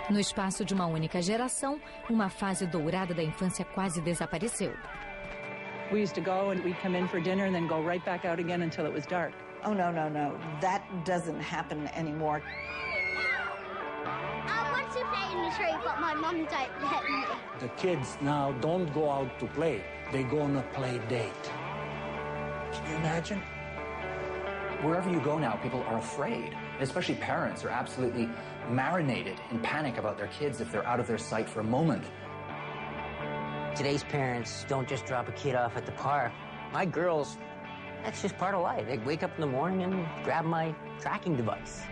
No espaço de uma única geração, uma fase dourada da infância quase desapareceu. We used to go and we'd come in for dinner and then go right back out again until it was dark. Oh, no, no, no. That doesn't happen anymore. I want to play in the tree, but my mum don't let me. The kids now don't go out to play. They go on a play date. Can you imagine? Wherever you go now, people are afraid. Especially parents are absolutely marinated in panic about their kids if they're out of their sight for a moment. Today's parents don't just drop a kid off at the park. My girls, that's just part of life. They wake up in the morning and grab my tracking device.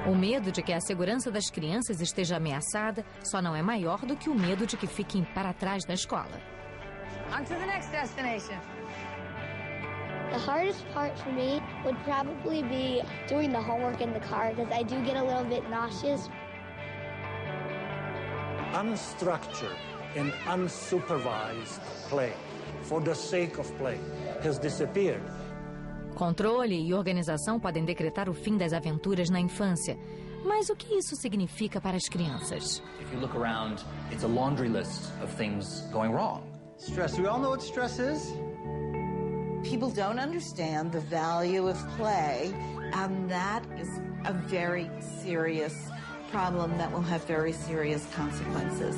O medo de que a segurança das crianças esteja ameaçada só não é maior do que o medo de que fiquem para trás da escola. On to the next destination. The hardest part for me would probably be doing the homework in the car because I do get a little bit nauseous. Unstructured and unsupervised play, for the sake of play, has disappeared. Controle e organização podem decretar o fim das aventuras na infância. Mas o que isso significa para as crianças? If you look around, it's a laundry list of things going wrong. Stress. We all know what stress is. People don't understand the value of play, and that is a very serious problem that will have very serious consequences.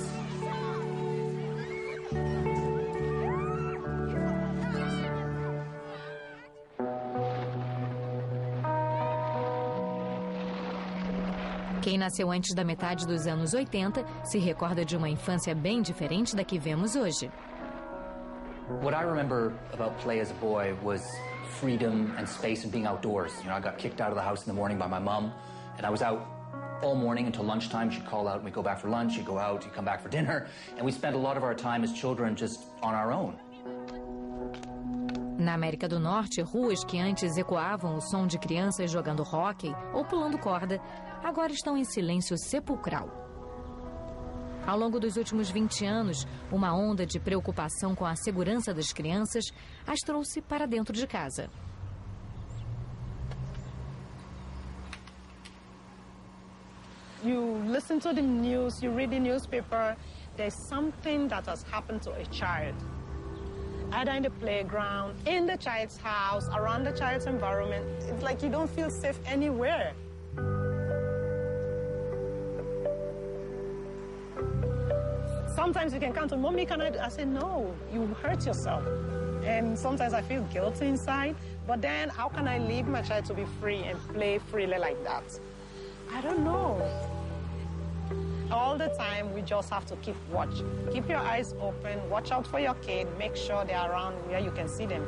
Quem nasceu antes da metade dos anos 80 se recorda de uma infância bem diferente da que vemos hoje. What I remember about play as a boy was freedom and space and being outdoors. You know, I got kicked out of the house in the morning by my mom, and I was out all morning until lunchtime. She'd call out and we'd go back for lunch, you'd go out, you'd come back for dinner, and we spent a lot of our time as children just on our own. Na América do Norte, ruas que antes ecoavam o som de crianças jogando hóquei ou pulando corda, agora estão em silêncio sepulcral. Ao longo dos últimos 20 anos, uma onda de preocupação com a segurança das crianças as trouxe para dentro de casa. You listen to the news, you read the newspaper, there's something that has happened to a child. Either in the playground, in the child's house, around the child's environment. It's like you don't feel safe anywhere. Sometimes you can come to Mommy, can I say, no, you hurt yourself. And sometimes I feel guilty inside, but then how can I leave my child to be free and play freely like that? I don't know. All the time, we just have to keep watch. Keep your eyes open, watch out for your kid, make sure they're around where you can see them.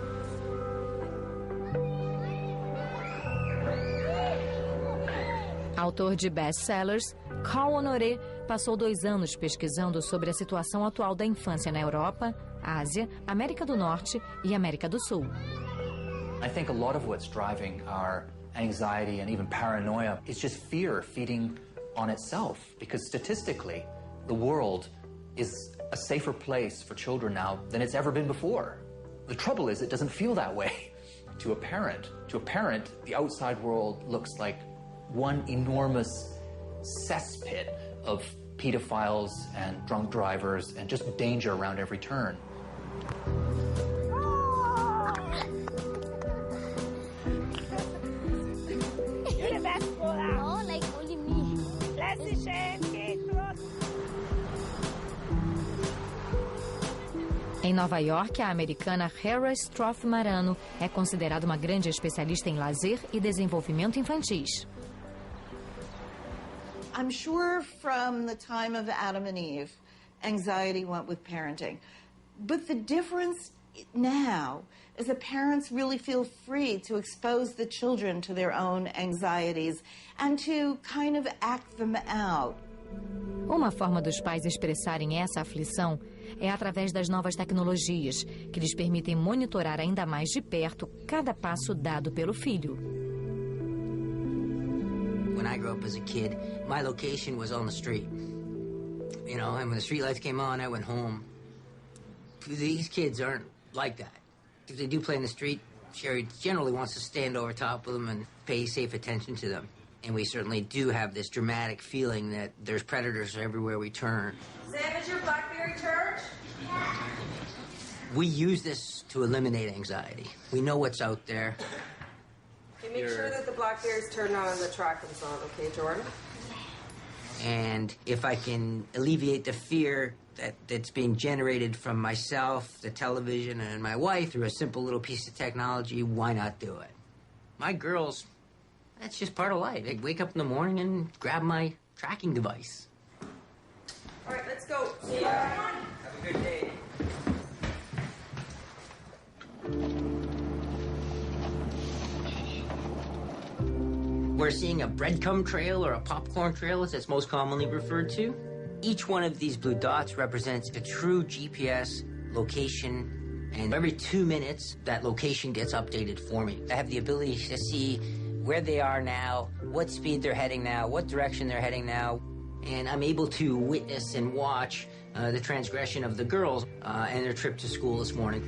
Autor de best-sellers, Carl Honoré passou 2 anos pesquisando sobre a situação atual da infância na Europa, Ásia, América do Norte e América do Sul. I think a lot of what's driving our anxiety and even paranoia is just fear feeding on itself, because statistically, the world is a safer place for children now than it's ever been before. The trouble is, it doesn't feel that way to a parent. To a parent, the outside world looks like one enormous cesspit of pedophiles and drunk drivers and just danger around every turn. You're the best boy. No, like only me. Let's see, shake, Em Nova York, a americana Hera Stroff Marano é considerada uma grande especialista em lazer e desenvolvimento infantis. I'm sure from the time of Adam and Eve, anxiety went with parenting. But the difference now is that parents really feel free to expose the children to their own anxieties and to kind of act them out. Uma forma dos pais expressarem essa aflição é através das novas tecnologias, que lhes permitem monitorar ainda mais de perto cada passo dado pelo filho. When I grew up as a kid, my location was on the street. You know, and when the street lights came on, I went home. These kids aren't like that. If they do play in the street, Sherry generally wants to stand over top of them and pay safe attention to them. And we certainly do have this dramatic feeling that there's predators everywhere we turn. Sam, is your BlackBerry charged? We use this to eliminate anxiety. We know what's out there. Okay, make sure that the BlackBerry's turned on and the tracking's on, okay, Jordan? And if I can alleviate the fear that's being generated from myself, the television, and my wife through a simple little piece of technology, why not do it? My girls, that's just part of life. They wake up in the morning and grab my tracking device. All right, let's go. See ya. Have a good day. We're seeing a breadcrumb trail or a popcorn trail, as it's most commonly referred to. Each one of these blue dots represents a true GPS location, and every 2 minutes, that location gets updated for me. I have the ability to see where they are now, what speed they're heading now, what direction they're heading now, and I'm able to witness and watch the transgression of the girls and their trip to school this morning.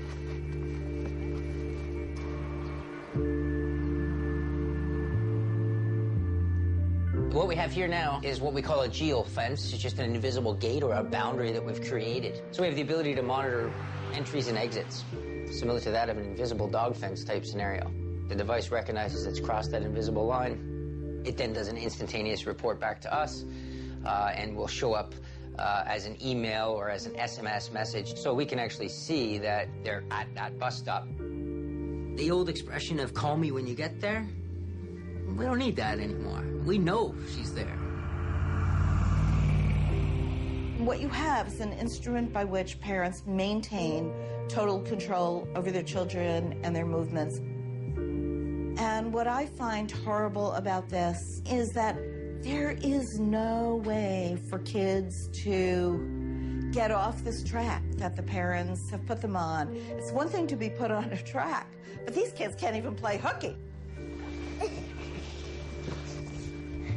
What we have here now is what we call a geofence. It's just an invisible gate or a boundary that we've created. So we have the ability to monitor entries and exits, similar to that of an invisible dog fence type scenario. The device recognizes it's crossed that invisible line. It then does an instantaneous report back to us and will show up as an email or as an SMS message, so we can actually see that they're at that bus stop. The old expression of call me when you get there, we don't need that anymore. We know she's there. What you have is an instrument by which parents maintain total control over their children and their movements. And what I find horrible about this is that there is no way for kids to get off this track that the parents have put them on. It's one thing to be put on a track, but these kids can't even play hooky.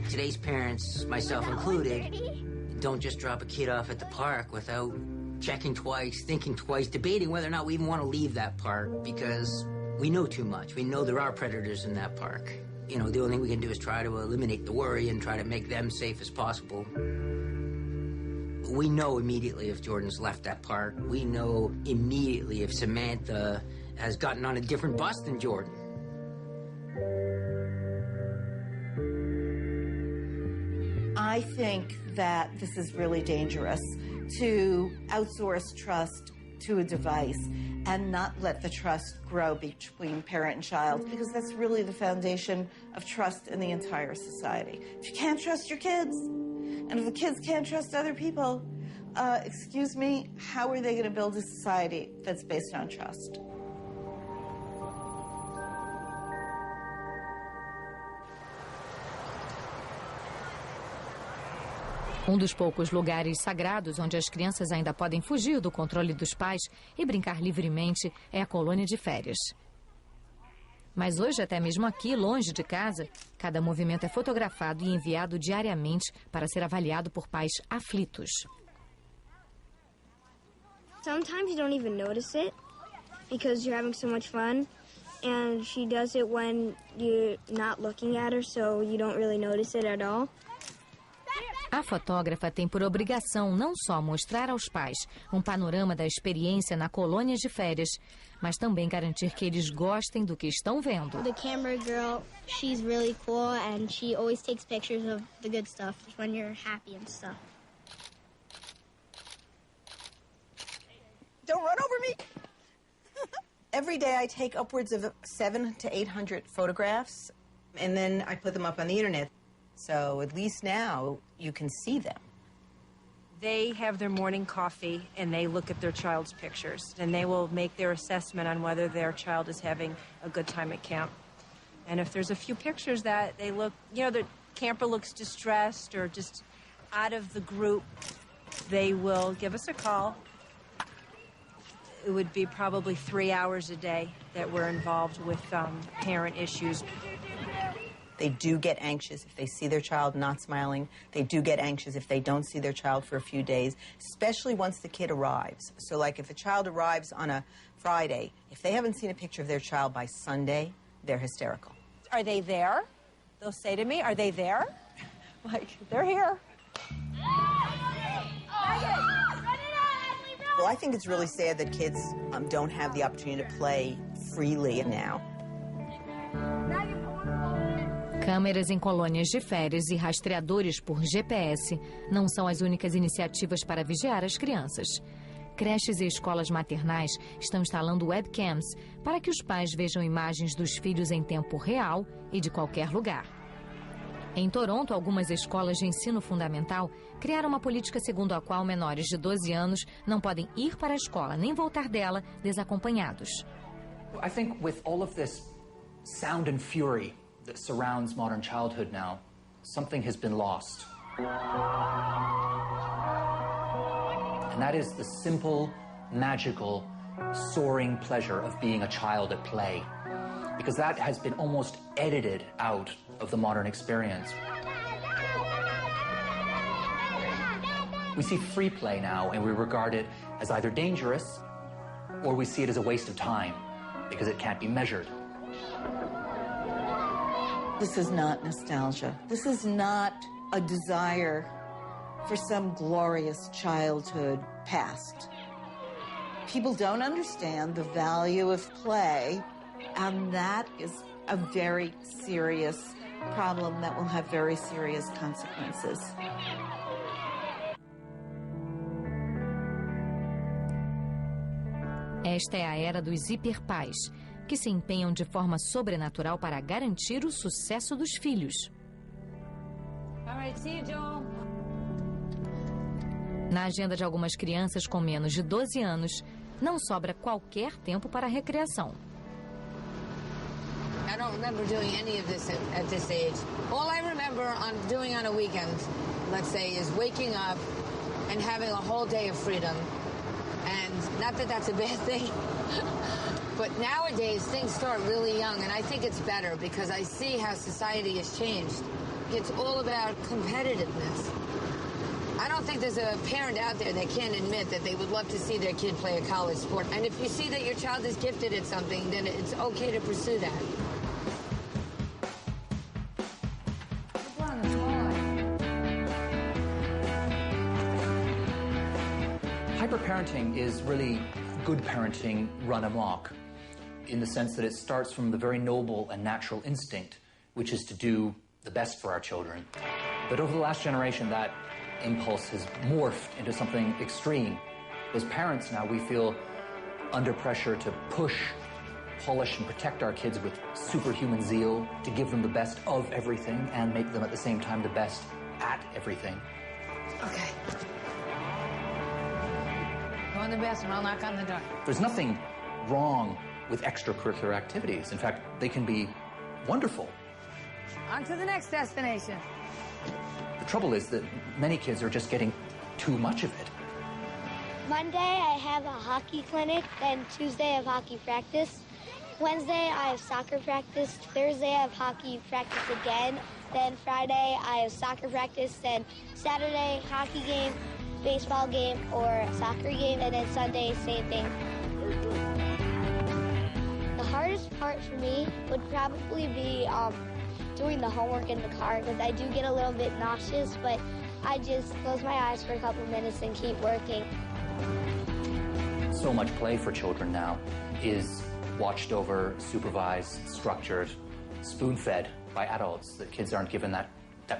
Today's parents, myself included, don't just drop a kid off at the park without checking twice, thinking twice, debating whether or not we even want to leave that park, because we know too much. We know there are predators in that park. You know, the only thing we can do is try to eliminate the worry and try to make them safe as possible. We know immediately if Jordan's left that park. We know immediately if Samantha has gotten on a different bus than Jordan. I think that this is really dangerous, to outsource trust to a device and not let the trust grow between parent and child, because that's really the foundation of trust in the entire society. If you can't trust your kids, and if the kids can't trust other people, excuse me, how are they going to build a society that's based on trust? Dos poucos lugares sagrados onde as crianças ainda podem fugir do controle dos pais e brincar livremente é a colônia de férias. Mas hoje, até mesmo aqui, longe de casa, cada movimento é fotografado e enviado diariamente para ser avaliado por pais aflitos. Sometimes you don't even notice it because you're having so much fun, and she does it when you're not looking at her, so you don't really notice it at all. A fotógrafa tem por obrigação não só mostrar aos pais um panorama da experiência na colônia de férias, mas também garantir que eles gostem do que estão vendo. The camera girl, she's really cool and she always takes pictures of the good stuff when you're happy and stuff. Don't run over me! Every day I take upwards of 700 to 800 photographs, and then I put them up on the internet. So at least now you can see them. They have their morning coffee and they look at their child's pictures, and they will make their assessment on whether their child is having a good time at camp. And if there's a few pictures that they look, you know, the camper looks distressed or just out of the group, they will give us a call. It would be probably 3 hours a day that we're involved with parent issues. They do get anxious if they see their child not smiling. They do get anxious if they don't see their child for a few days, especially once the kid arrives. So like if a child arrives on a Friday, if they haven't seen a picture of their child by Sunday, they're hysterical. Are they there? they'll say to me, are they there? Like, they're here. Well, I think it's really sad that kids don't have the opportunity to play freely now. Câmeras em colônias de férias e rastreadores por GPS não são as únicas iniciativas para vigiar as crianças. Creches e escolas maternais estão instalando webcams para que os pais vejam imagens dos filhos em tempo real e de qualquer lugar. Em Toronto, algumas escolas de ensino fundamental criaram uma política segundo a qual menores de 12 anos não podem ir para a escola nem voltar dela desacompanhados. I think with all of this sound and fury that surrounds modern childhood now, something has been lost. And that is the simple, magical, soaring pleasure of being a child at play. Because that has been almost edited out of the modern experience. We see free play now and we regard it as either dangerous or we see it as a waste of time because it can't be measured. This is not nostalgia. This is not a desire for some glorious childhood past. People don't understand the value of play, and that is a very serious problem that will have very serious consequences. Esta é a era dos hiperpais, que se empenham de forma sobrenatural para garantir o sucesso dos filhos. All right, see you, Joel. Na agenda de algumas crianças com menos de 12 anos, não sobra qualquer tempo para a recreação. I don't remember doing any of this at this age. All I remember doing on a weekend, let's say, is waking up and having a whole day of freedom. And not that that's a bad thing, but nowadays things start really young, and I think it's better because I see how society has changed. It's all about competitiveness. I don't think there's a parent out there that can't admit that they would love to see their kid play a college sport. And if you see that your child is gifted at something, then it's okay to pursue that. Hyperparenting is really good parenting run amok, in the sense that it starts from the very noble and natural instinct, which is to do the best for our children. But over the last generation, that impulse has morphed into something extreme. As parents now, we feel under pressure to push, polish, and protect our kids with superhuman zeal, to give them the best of everything and make them at the same time the best at everything. Okay. Go in the bathroom, I'll knock on the door. There's nothing wrong with extracurricular activities. In fact, they can be wonderful. On to the next destination. The trouble is that many kids are just getting too much of it. Monday, I have a hockey clinic, then Tuesday, I have hockey practice. Wednesday, I have soccer practice. Thursday, I have hockey practice again. Then Friday, I have soccer practice. Then Saturday, hockey game, baseball game, or soccer game. And then Sunday, same thing. The hardest part for me would probably be doing the homework in the car, because I do get a little bit nauseous, but I just close my eyes for a couple minutes and keep working. So much play for children now is watched over, supervised, structured, spoon-fed by adults. That kids aren't given that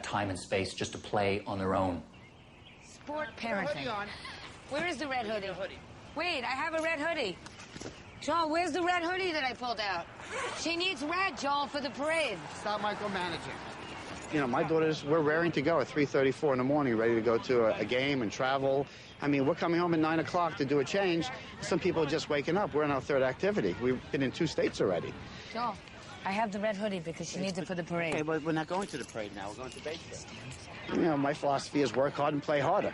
time and space just to play on their own. Sport parenting. Where is the red hoodie? Wait, I have a red hoodie. Joel, where's the red hoodie that I pulled out? She needs red, Joel, for the parade. Stop micromanaging. You know, my daughters, we're raring to go at 3:34 in the morning, ready to go to a game and travel. I mean, we're coming home at 9 o'clock to do a change. Some people are just waking up. We're in our third activity. We've been in 2 states already. Joel, I have the red hoodie because she needs it for the parade. Okay, but we're not going to the parade now. We're going to Bayfield. You know, my philosophy is work hard and play harder.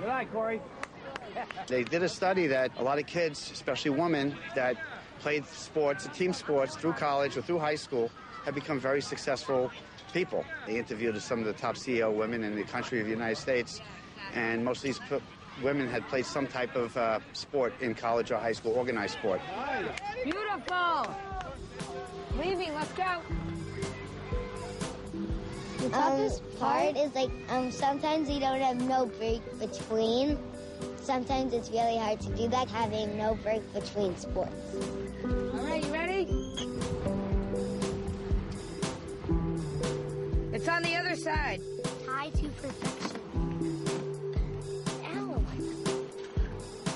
Good night, Corey. They did a study that a lot of kids, especially women, that played sports, team sports, through college or through high school, have become very successful people. They interviewed some of the top CEO women in the country of the United States, and most of these women had played some type of sport in college or high school, organized sport. Beautiful. Leaving, let's go. toughest part is like sometimes you don't have no break between. Sometimes it's really hard to do that, having no break between sports. All right, you ready? It's on the other side. Tie to perfection. Ow.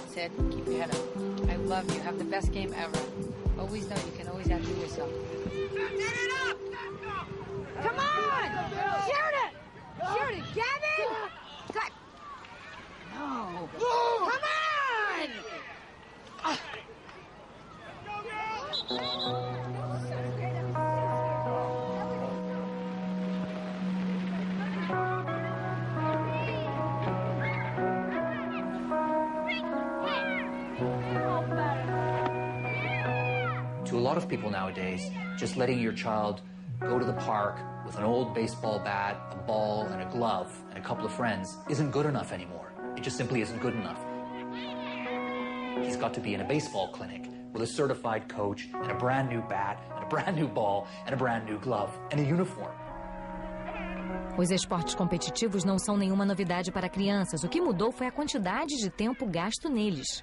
Sid, keep your head up. I love you. Have the best game ever. Always know you can always outdo yourself. Get it up! Come on! Shoot it! Shoot it, Gavin! Cut! No. Come on! To a lot of people nowadays, just letting your child go to the park with an old baseball bat, a ball, and a glove, and a couple of friends isn't good enough anymore. It just simply isn't good enough. He's got to be in a baseball clinic with a certified coach and a brand new bat, and a brand new ball, and a brand new glove, and a uniform. Os esportes competitivos não são nenhuma novidade para crianças. O que mudou foi a quantidade de tempo gasto neles.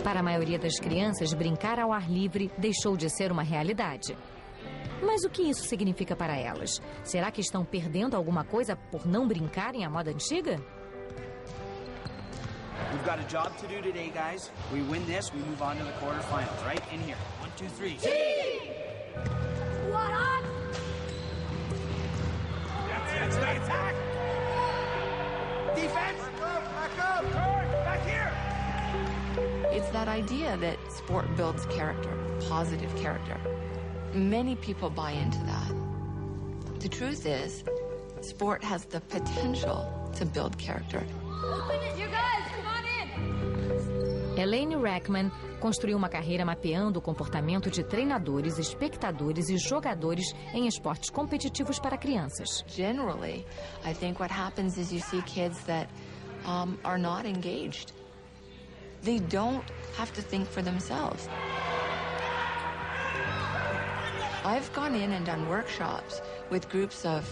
Para a maioria das crianças, brincar ao ar livre deixou de ser uma realidade. Mas o que isso significa para elas? Será que estão perdendo alguma coisa por não brincarem à moda antiga? We've got a job to do today, guys. We win this, we move on to the quarterfinals, right? In here. 1, 2, 3. What on? That's the attack! Defense! Back up! Turn! Back here! It's that idea that sport builds character, positive character. Many people buy into that. The truth is, sport has the potential to build character. You guys, come on in! Elaine Rackman construiu uma carreira mapeando o comportamento de treinadores, espectadores e jogadores em esportes competitivos para crianças. Generally, I think what happens is you see kids that are not engaged. They don't have to think for themselves. I've gone in and done workshops with groups of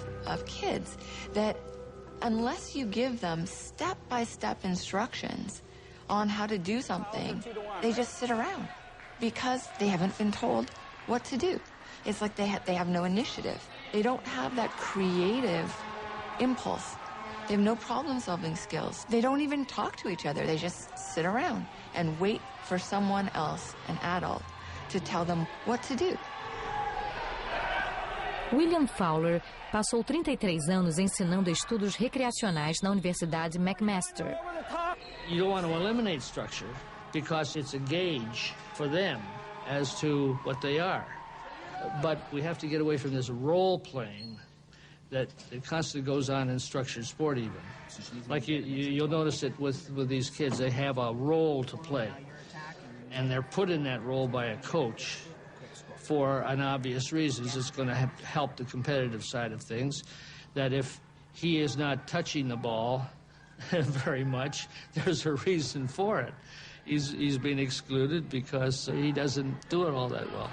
kids that unless you give them step-by-step instructions on how to do something, they just sit around because they haven't been told what to do. It's like they have no initiative. They don't have that creative impulse. They have no problem-solving skills. They don't even talk to each other. They just sit around and wait for someone else, an adult, to tell them what to do. William Fowler passou 33 anos ensinando estudos recreacionais na Universidade McMaster. You don't want to eliminate structure because it's a gauge for them as to what they are. But we have to get away from this role-playing that it constantly goes on in structured sport even. Like you'll notice that with these kids, they have a role to play. And they're put in that role by a coach for an obvious reasons. It's going to help the competitive side of things. That if he is not touching the ball very much, there's a reason for it. He's been excluded because he doesn't do it all that well.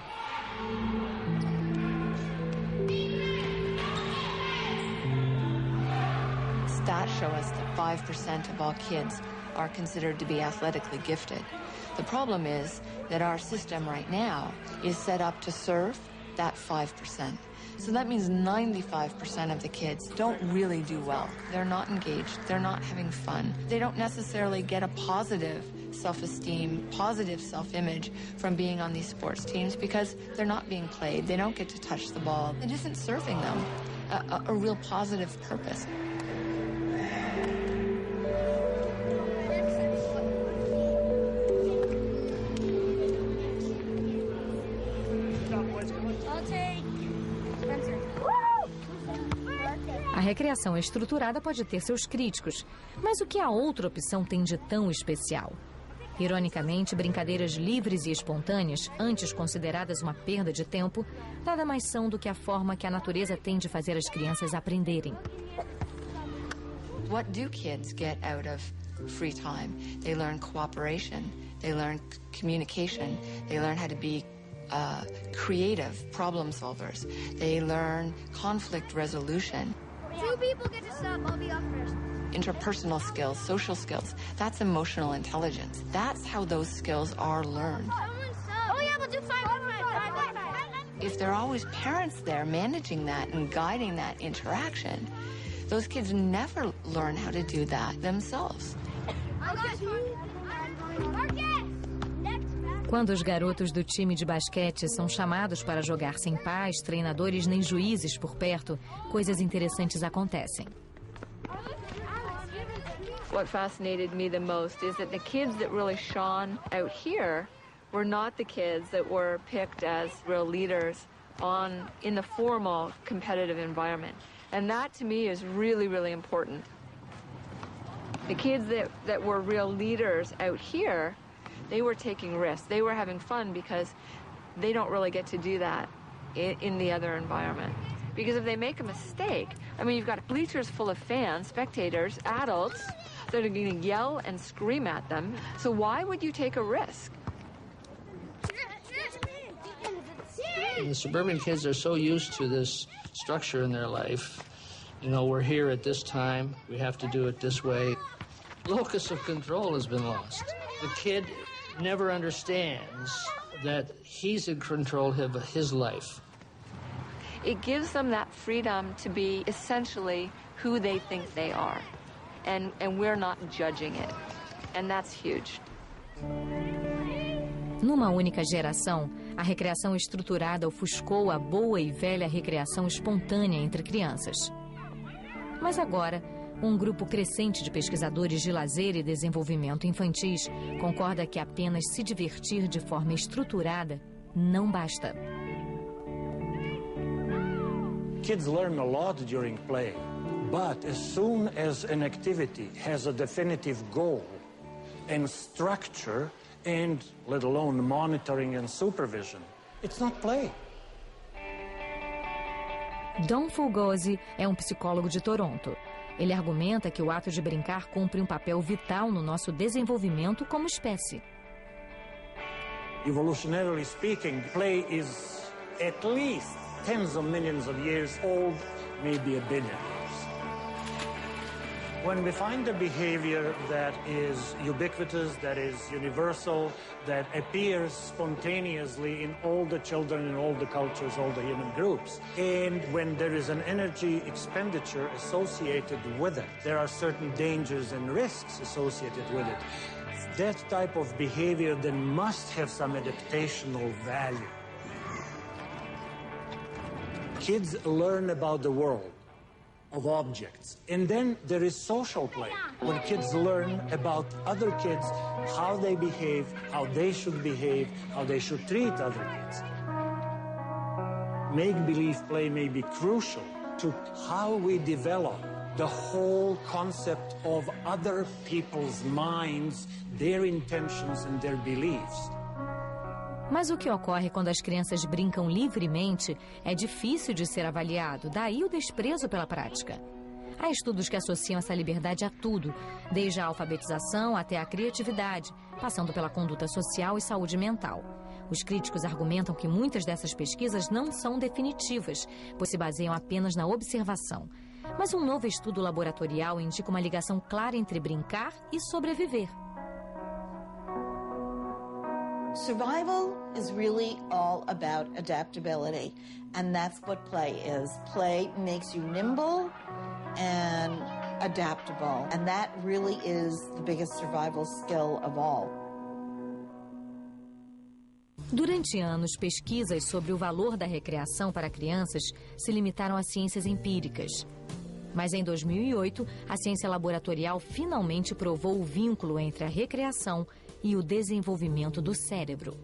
Stats show us that 5% of all kids are considered to be athletically gifted. The problem is that our system right now is set up to serve that 5%. So that means 95% of the kids don't really do well. They're not engaged. They're not having fun. They don't necessarily get a positive self-esteem, positive self-image from being on these sports teams because they're not being played. They don't get to touch the ball. It isn't serving them a real positive purpose. A recreação estruturada pode ter seus críticos, mas o que a outra opção tem de tão especial? Ironicamente, brincadeiras livres e espontâneas, antes consideradas uma perda de tempo, nada mais são do que a forma que a natureza tem de fazer as crianças aprenderem. What do kids get out of free time. They learn cooperation. They learn communication. They learn how to be creative problem solvers. They learn conflict resolution. 2 people get to stop. I'll be up first. Interpersonal skills, social skills. That's emotional intelligence. That's how those skills are learned. Oh, yeah, we'll do 5. If there are always parents there managing that and guiding that interaction, those kids never learn how to do that themselves. Quando os garotos do time de basquete são chamados para jogar sem pais, treinadores nem juízes por perto, coisas interessantes acontecem. What fascinated me the most is that the kids that really shone out here were not the kids that were picked as real leaders in the formal competitive environment. And that to me is really, really important. The kids that were real leaders out here, they were taking risks. They were having fun because they don't really get to do that in the other environment. Because if they make a mistake, I mean, you've got bleachers full of fans, spectators, adults that are going to yell and scream at them. So why would you take a risk? The suburban kids are so used to this structure in their life. You know, we're here at this time, we have to do it this way. Locus of control has been lost. The kid never understands that he's in control of his life. It gives them that freedom to be essentially who they think they are. And we're not judging it. And that's huge. Numa única geração, a recreação estruturada ofuscou a boa e velha recreação espontânea entre crianças. Mas agora, um grupo crescente de pesquisadores de lazer e desenvolvimento infantis concorda que apenas se divertir de forma estruturada não basta. Kids learn a lot during play, but as soon as an activity has a definitive goal and structure, and let alone monitoring and supervision, it's not play. Don Fulgosi é um psicólogo de Toronto. Ele argumenta que o ato de brincar cumpre um papel vital no nosso desenvolvimento como espécie. Evolutionarily speaking, play is at least tens of millions of years old, maybe a billion years. When we find a behavior that is ubiquitous, that is universal, that appears spontaneously in all the children, in all the cultures, all the human groups, and when there is an energy expenditure associated with it, there are certain dangers and risks associated with it. That type of behavior then must have some adaptational value. Kids learn about the world of objects. And then there is social play, when kids learn about other kids, how they behave, how they should behave, how they should treat other kids. Make-believe play may be crucial to how we develop the whole concept of other people's minds, their intentions and their beliefs. Mas o que ocorre quando as crianças brincam livremente é difícil de ser avaliado, daí o desprezo pela prática. Há estudos que associam essa liberdade a tudo, desde a alfabetização até a criatividade, passando pela conduta social e saúde mental. Os críticos argumentam que muitas dessas pesquisas não são definitivas, pois se baseiam apenas na observação. Mas um novo estudo laboratorial indica uma ligação clara entre brincar e sobreviver. Survival is really all about adaptability, and that's what play is. Play makes you nimble and adaptable, and that really is the biggest survival skill of all. Durante anos, pesquisas sobre o valor da recreação para crianças se limitaram a ciências empíricas. Mas em 2008, a ciência laboratorial finalmente provou o vínculo entre a recreação e o desenvolvimento do cérebro.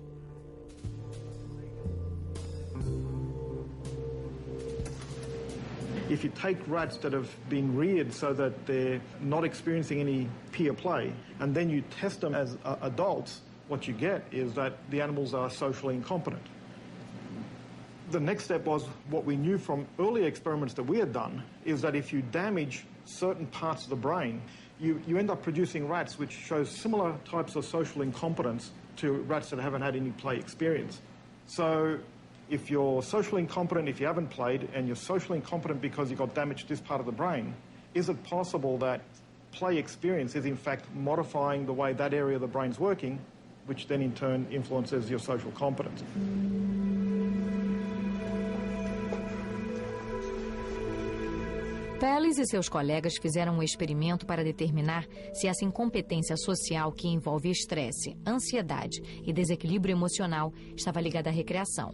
If you take rats that have been reared so that they're not experiencing any peer play, and then you test them as adults, what you get is that the animals are socially incompetent. The next step was what we knew from earlier experiments that we had done, is that if you damage certain parts of the brain, you end up producing rats which show similar types of social incompetence to rats that haven't had any play experience. So if you're socially incompetent if you haven't played, and you're socially incompetent because you got damage to this part of the brain, is it possible that play experience is in fact modifying the way that area of the brain's working, which then in turn influences your social competence? Pellis e seus colegas fizeram um experimento para determinar se essa incompetência social que envolve estresse, ansiedade e desequilíbrio emocional estava ligada à recreação.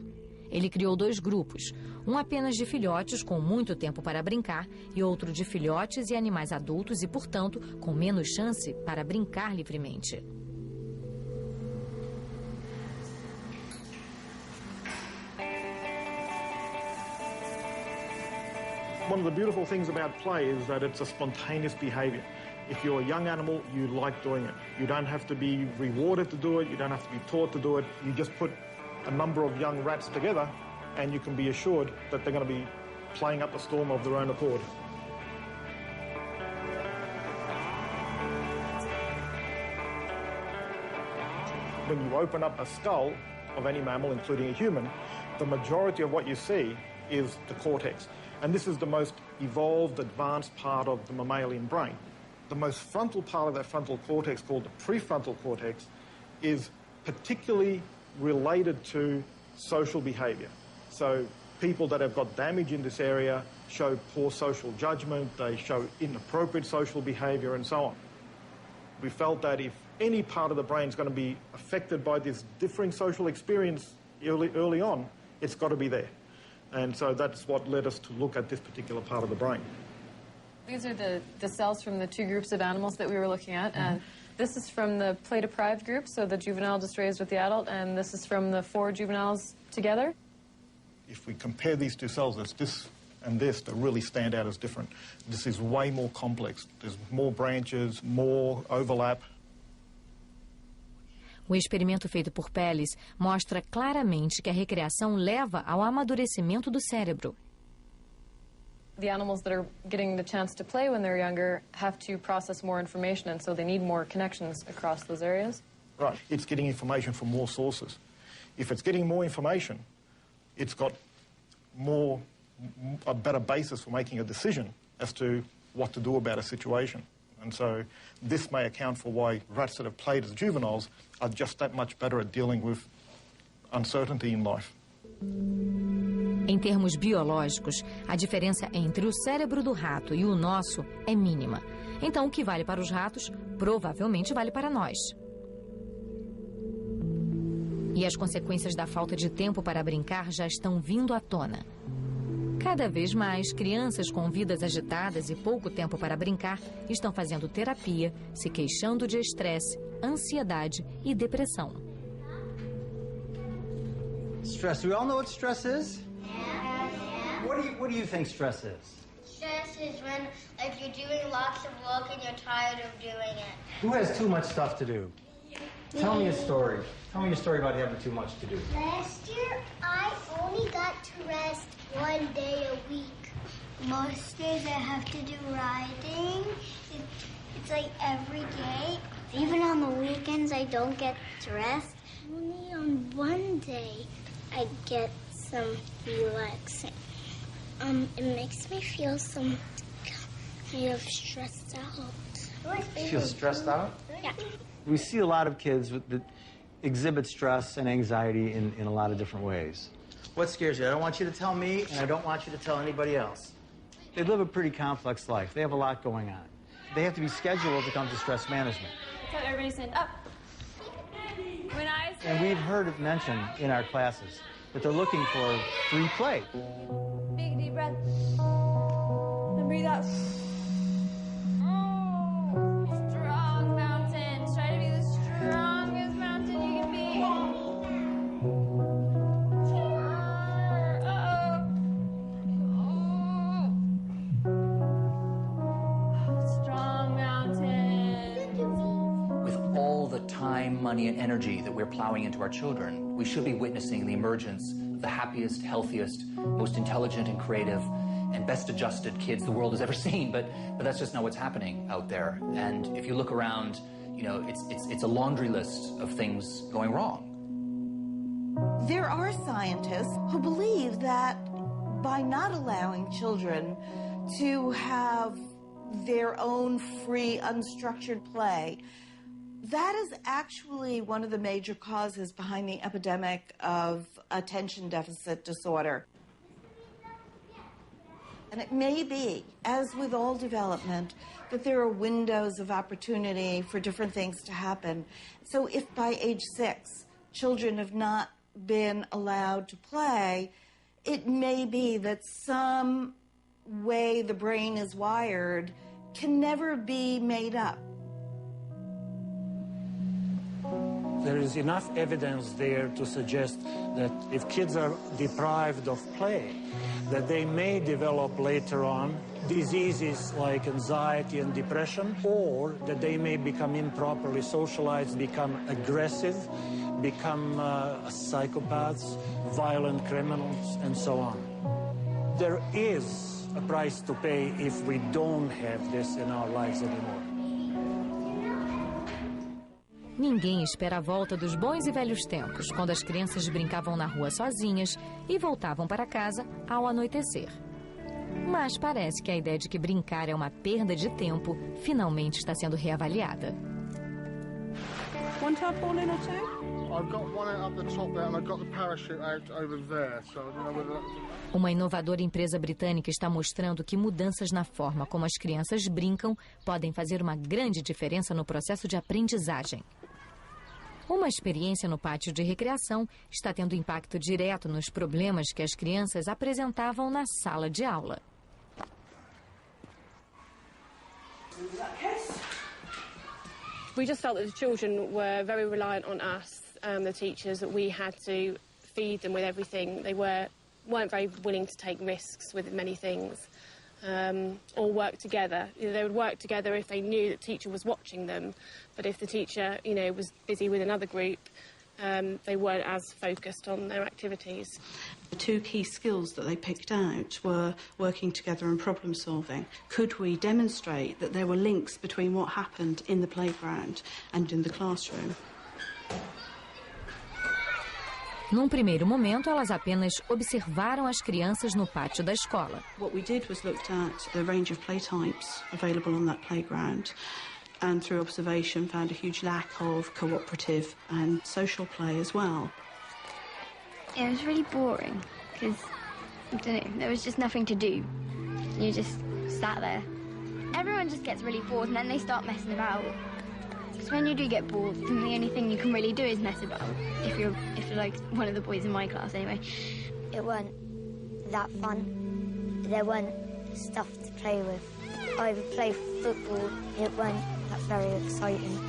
Ele criou 2 grupos, um apenas de filhotes com muito tempo para brincar e outro de filhotes e animais adultos e, portanto, com menos chance para brincar livremente. One of the beautiful things about play is that it's a spontaneous behavior. If you're a young animal, you like doing it. You don't have to be rewarded to do it. You don't have to be taught to do it. You just put a number of young rats together and you can be assured that they're going to be playing up a storm of their own accord. When you open up a skull of any mammal, including a human, the majority of what you see is the cortex. And this is the most evolved, advanced part of the mammalian brain. The most frontal part of that frontal cortex, called the prefrontal cortex, is particularly related to social behavior. So people that have got damage in this area show poor social judgment, they show inappropriate social behavior, and so on. We felt that if any part of the brain is going to be affected by this differing social experience early on, it's got to be there. And so that's what led us to look at this particular part of the brain. These are the cells from the 2 groups of animals that we were looking at. And this is from the play-deprived group, so the juvenile just raised with the adult, and this is from the 4 juveniles together. If we compare these 2 cells, there's this and this that really stand out as different. This is way more complex. There's more branches, more overlap. O experimento feito por Pellis mostra claramente que a recreação leva ao amadurecimento do cérebro. The animals that are getting the chance to play when they're younger have to process more information, and so they need more connections across those areas. Right, it's getting information from more sources. If it's getting more information, it's got a better basis for making a decision as to what to do about a situation. And so this may account for why rats that have played as juveniles are just that much better at dealing with uncertainty in life. Em termos biológicos, a diferença entre o cérebro do rato e o nosso é mínima. Então, o que vale para os ratos, provavelmente vale para nós. E as consequências da falta de tempo para brincar já estão vindo à tona. Cada vez mais, crianças com vidas agitadas e pouco tempo para brincar estão fazendo terapia, se queixando de estresse, ansiedade e depressão. Stress. Do we all know what stress is? Yeah. What do you think stress is? Stress is when, like, you're doing lots of work and you're tired of doing it. Who has too much stuff to do? Tell me a story. Tell me a story about having too much to do. Last year, I only got to rest 1 day a week. Most days I have to do riding. It's like every day. Even on the weekends, I don't get to rest. Only on 1 day, I get some relaxing. It makes me feel some kind of stressed out. Feel stressed out? Yeah. We see a lot of kids that exhibit stress and anxiety in a lot of different ways. What scares you? I don't want you to tell me, and I don't want you to tell anybody else. They live a pretty complex life. They have a lot going on. They have to be scheduled to come to stress management. So everybody stand up. When I say... And we've heard it mentioned in our classes that they're looking for free play. Big deep breath. And breathe out. Strong mountain. Try to be the strongest mountain you can be. Strong mountain. With all the time, money, and energy that we're plowing into our children, we should be witnessing the emergence of the happiest, healthiest, most intelligent and creative, and best adjusted kids the world has ever seen, but that's just not what's happening out there. And if you look around, you know, it's a laundry list of things going wrong. There are scientists who believe that by not allowing children to have their own free, unstructured play, that is actually one of the major causes behind the epidemic of attention deficit disorder. And it may be, as with all development, that there are windows of opportunity for different things to happen. So if by age 6, children have not been allowed to play, it may be that some way the brain is wired can never be made up. There is enough evidence there to suggest that if kids are deprived of play, that they may develop later on diseases like anxiety and depression, or that they may become improperly socialized, become aggressive, become psychopaths, violent criminals, and so on. There is a price to pay if we don't have this in our lives anymore. Ninguém espera a volta dos bons e velhos tempos, quando as crianças brincavam na rua sozinhas e voltavam para casa ao anoitecer. Mas parece que a ideia de que brincar é uma perda de tempo finalmente está sendo reavaliada. One tarpaulin or two? I've got one out up the top there and I've got the parachute out over there, so I don't know whether that's... Uma inovadora empresa britânica está mostrando que mudanças na forma como as crianças brincam podem fazer uma grande diferença no processo de aprendizagem. Uma experiência no pátio de recreação está tendo impacto direto nos problemas que as crianças apresentavam na sala de aula. We just felt that the children were very reliant on us, the teachers, that we had to feed them with everything. They weren't very willing to take risks with many things, or work together. They would work together if they knew that the teacher was watching them, but if the teacher, you know, was busy with another group, they weren't as focused on their activities. The two key skills that they picked out were working together and problem solving. Could we demonstrate that there were links between what happened in the playground and in the classroom? Num primeiro momento, elas apenas observaram as crianças no pátio da escola. What we did was looked at the range of play types available on that playground, and through observation found a huge lack of cooperative and social play as well. It was really boring because, I don't know, there was just nothing to do. You just sat there. Everyone just gets really bored and then they start messing about. Because when you do get bored, then the only thing you can really do is mess about. If you're like one of the boys in my class anyway. It weren't that fun. There weren't stuff to play with. I would play football. It weren't that very exciting.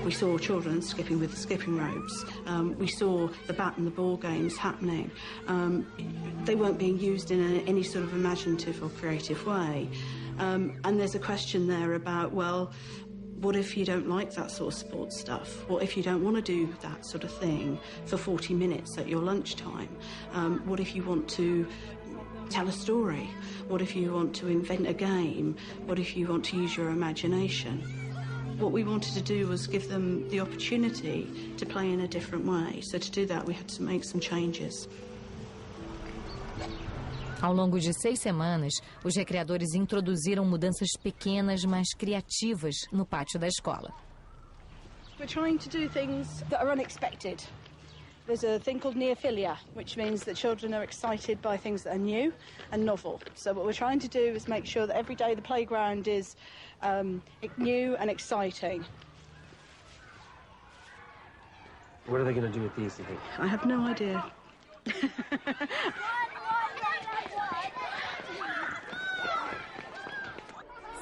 We saw children skipping with the skipping ropes. We saw the bat and the ball games happening. They weren't being used in any sort of imaginative or creative way. And there's a question there about, well, what if you don't like that sort of sports stuff? What if you don't want to do that sort of thing for 40 minutes at your lunchtime? What if you want to tell a story? What if you want to invent a game? What if you want to use your imagination? What we wanted to do was give them the opportunity to play in a different way. So to do that, we had to make some changes. Ao longo de 6 semanas, os recreadores introduziram mudanças pequenas, mas criativas no pátio da escola. We're trying to do things that are unexpected. There's a thing called neophilia, which means that children are excited by things that are new and novel. So what we're trying to do is make sure that every day the playground is new and exciting. What are they going to do with these, do you think? I have no idea.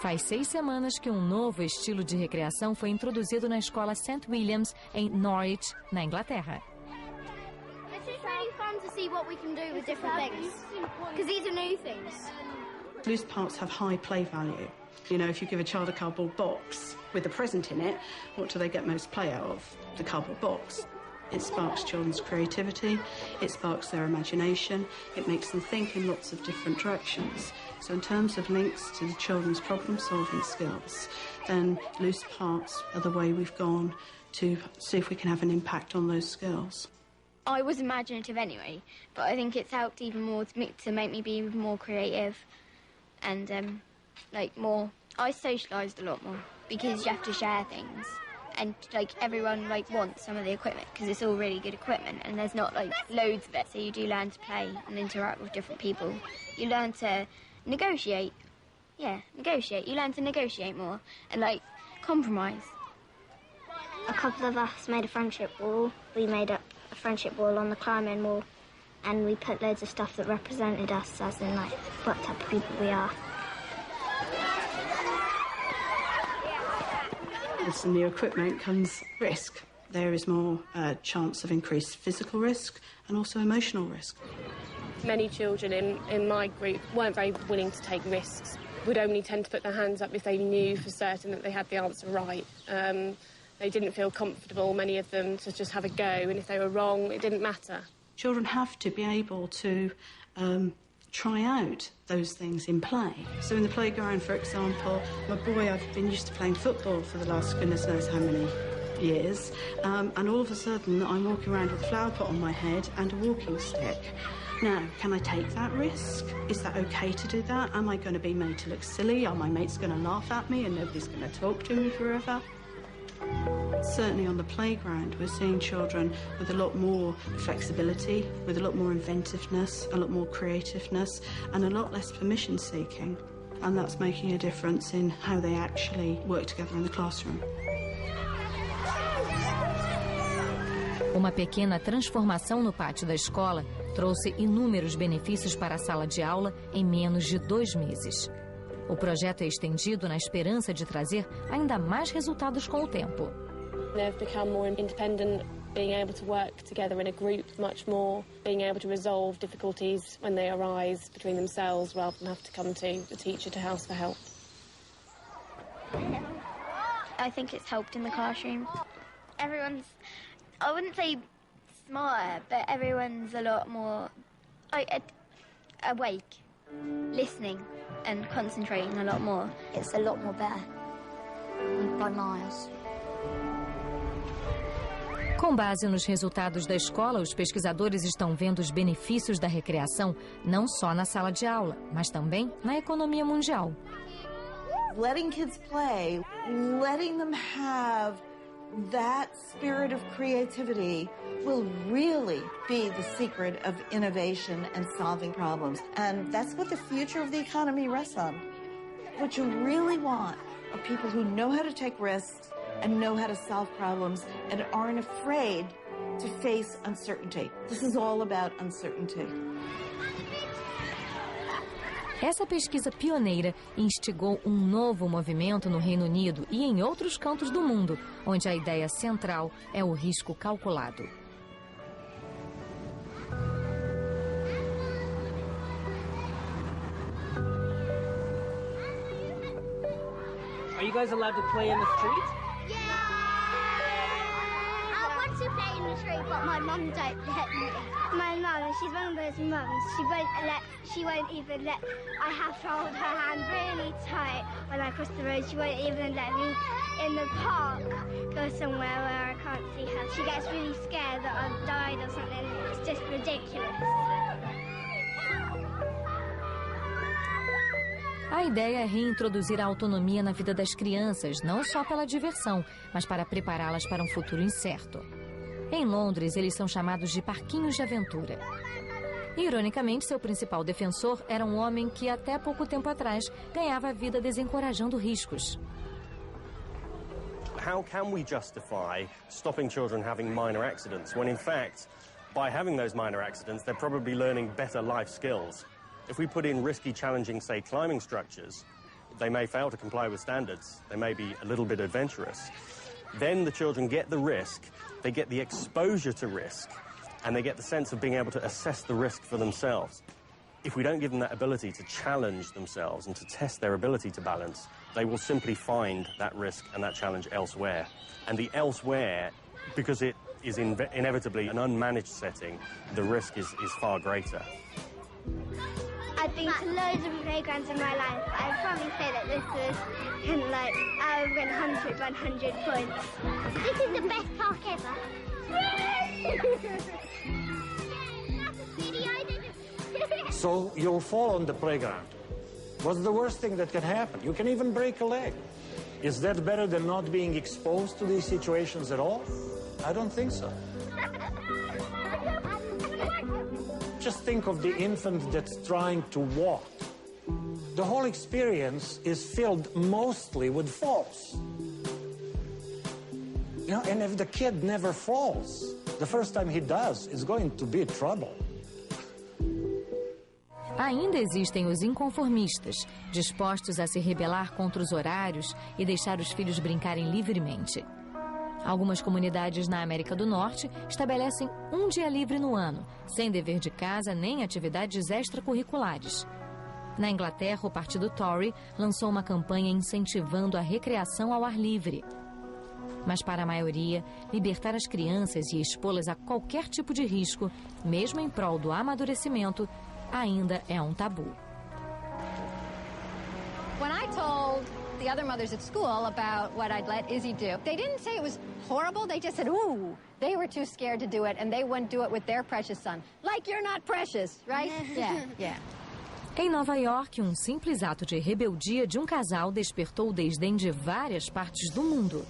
Faz 6 semanas que um novo estilo de recreação foi introduzido na escola St. William's, em Norwich, na Inglaterra. This is really fun to see what we can do with different things, because these are new things. Loose parts have high play value. You know, if you give a child a cardboard box with a present in it, what do they get most play out of? The cardboard box. It sparks children's creativity, it sparks their imagination, it makes them think in lots of different directions. So in terms of links to the children's problem-solving skills, then loose parts are the way we've gone to see if we can have an impact on those skills. I was imaginative anyway, but I think it's helped even more to make me be even more creative and, more... I socialised a lot more because you have to share things. And, everyone, wants some of the equipment because it's all really good equipment and there's not, loads of it. So you do learn to play and interact with different people. You learn to negotiate. Yeah, negotiate. You learn to negotiate more and, compromise. A couple of us made a friendship wall. We made up a friendship wall on the climbing wall and we put loads of stuff that represented us, as in, what type of people we are. With some new equipment comes risk. There is more chance of increased physical risk and also emotional risk. Many children in my group weren't very willing to take risks, would only tend to put their hands up if they knew for certain that they had the answer right. They didn't feel comfortable, many of them, to just have a go, and if they were wrong, it didn't matter. Children have to be able to try out those things in play. So in the playground, for example, my boy, I've been used to playing football for the last goodness knows how many years, and all of a sudden I'm walking around with a flower pot on my head and a walking stick. Now, can I take that risk? Is that okay to do that? Am I going to be made to look silly? Are my mates going to laugh at me and nobody's going to talk to me forever? Certainly on the playground, we're seeing children with a lot more flexibility, with a lot more inventiveness, a lot more creativeness, and a lot less permission seeking. And that's making a difference in how they actually work together in the classroom. Uma pequena transformação no pátio da escola trouxe inúmeros benefícios para a sala de aula em menos de 2 meses. O projeto é estendido na esperança de trazer ainda mais resultados com o tempo. They've become more independent, being able to work together in a group much more, being able to resolve difficulties when they arise between themselves rather than have to come to the teacher to ask for help. I think it's helped in the classroom. Everyone's, I wouldn't say smarter, but everyone's a lot more awake, listening and concentrating a lot more. It's a lot more better, by miles. Com base nos resultados da escola, os pesquisadores estão vendo os benefícios da recreação não só na sala de aula, mas também na economia mundial. Letting kids play, letting them have that spirit of creativity will really be the secret of innovation and solving problems. And that's what the future of the economy rests on. What you really want are people who know how to take risks and know how to solve problems and aren't afraid to face uncertainty. This is all about uncertainty. Essa pesquisa pioneira instigou um novo movimento no Reino Unido e em outros cantos do mundo, onde a ideia central é o risco calculado. Are you guys allowed to play in the street? To play in the street, but my mum don't let me. My mum, she's one of those mums. She won't even let. I have to hold her hand really tight when I cross the road. She won't even let me in the park go somewhere where I can't see her. She gets really scared that I've died or something. It's just ridiculous. A ideia é reintroduzir a autonomia na vida das crianças, não só pela diversão, mas para prepará-las para um futuro incerto. Em Londres, eles são chamados de parquinhos de aventura. Ironicamente, seu principal defensor era um homem que até pouco tempo atrás ganhava a vida desencorajando riscos. How can we justify stopping children having minor accidents when in fact, by having those minor accidents, they're probably learning better life skills? If we put in risky, challenging, say, climbing structures, they may fail to comply with standards. They may be a little bit adventurous. Then the children get the risk, they get the exposure to risk, and they get the sense of being able to assess the risk for themselves. If we don't give them that ability to challenge themselves and to test their ability to balance, they will simply find that risk and that challenge elsewhere. And the elsewhere, because it is inevitably an unmanaged setting, the risk is far greater. I've been to loads of playgrounds in my life. I'd probably say that this was like out of 100 points. This is the best park ever. So you'll fall on the playground. What's the worst thing that can happen? You can even break a leg. Is that better than not being exposed to these situations at all? I don't think so. Just think of the infant that's trying to walk. The whole experience is filled mostly with falls. You know, and if the kid never falls, the first time he does, it's going to be trouble. Ainda existem os inconformistas, dispostos a se rebelar contra os horários e deixar os filhos brincarem livremente. Algumas comunidades na América do Norte estabelecem um dia livre no ano, sem dever de casa nem atividades extracurriculares. Na Inglaterra, o partido Tory lançou uma campanha incentivando a recreação ao ar livre. Mas para a maioria, libertar as crianças e expô-las a qualquer tipo de risco, mesmo em prol do amadurecimento, ainda é um tabu. When I told the other mothers at school about what I'd let Izzy do, they didn't say it was horrible, they just said, ooh, they were too scared to do it and they wouldn't do it with their precious son. Like you're not precious, right? Yeah. Em Nova York, um simples ato de rebeldia de um casal despertou o desdém de várias partes do mundo.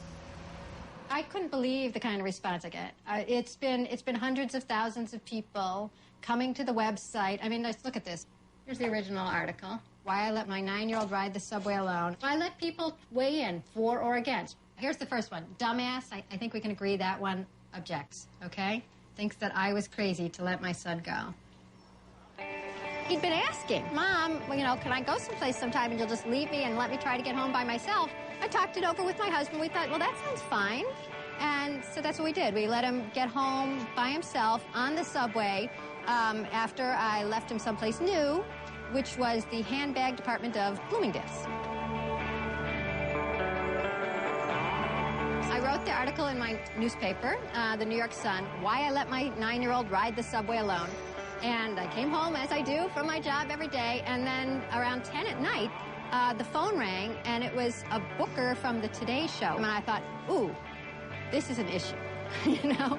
I couldn't believe the kind of response I get. It's been hundreds of thousands of people coming to the website. I mean, let's look at this. Here's the original article. Why I let my 9-year-old ride the subway alone. I let people weigh in for or against. Here's the first one. Dumbass. I think we can agree that one objects, okay? Thinks that I was crazy to let my son go. He'd been asking, Mom, well, you know, can I go someplace sometime and you'll just leave me and let me try to get home by myself? I talked it over with my husband. We thought, well, that sounds fine. And so that's what we did. We let him get home by himself on the subway after I left him someplace new, which was the handbag department of Bloomingdale's. I wrote the article in my newspaper, the New York Sun, why I let my 9-year-old ride the subway alone. And I came home, as I do, from my job every day, and then around 10 at night, the phone rang, and it was a booker from the Today Show. And I thought, ooh, this is an issue, you know?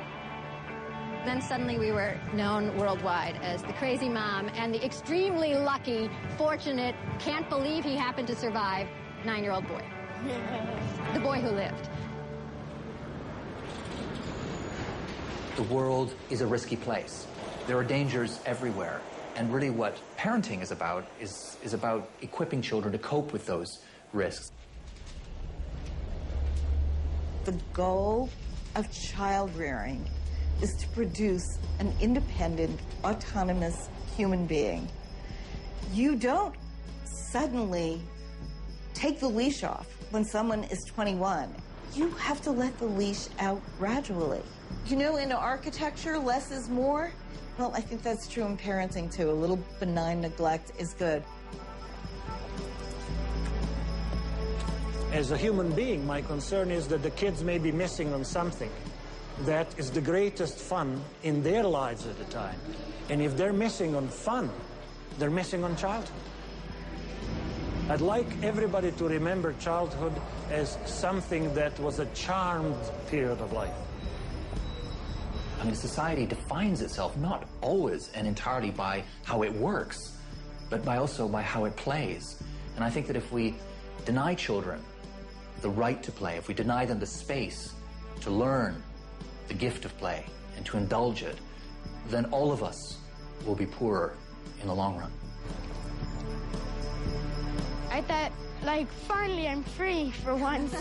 Then suddenly we were known worldwide as the crazy mom and the extremely lucky, fortunate, can't believe he happened to survive 9-year-old boy. The boy who lived. The world is a risky place. There are dangers everywhere. And really what parenting is about equipping children to cope with those risks. The goal of child rearing is to produce an independent, autonomous human being. You don't suddenly take the leash off when someone is 21. You have to let the leash out gradually. You know, in architecture, less is more. Well, I think that's true in parenting, too. A little benign neglect is good. As a human being, my concern is that the kids may be missing on something that is the greatest fun in their lives at the time. And if they're missing on fun, they're missing on childhood. I'd like everybody to remember childhood as something that was a charmed period of life. I mean, society defines itself not always and entirely by how it works, but also by how it plays. And I think that if we deny children the right to play, if we deny them the space to learn the gift of play and to indulge it, then all of us will be poorer in the long run. I thought, like, finally I'm free for once.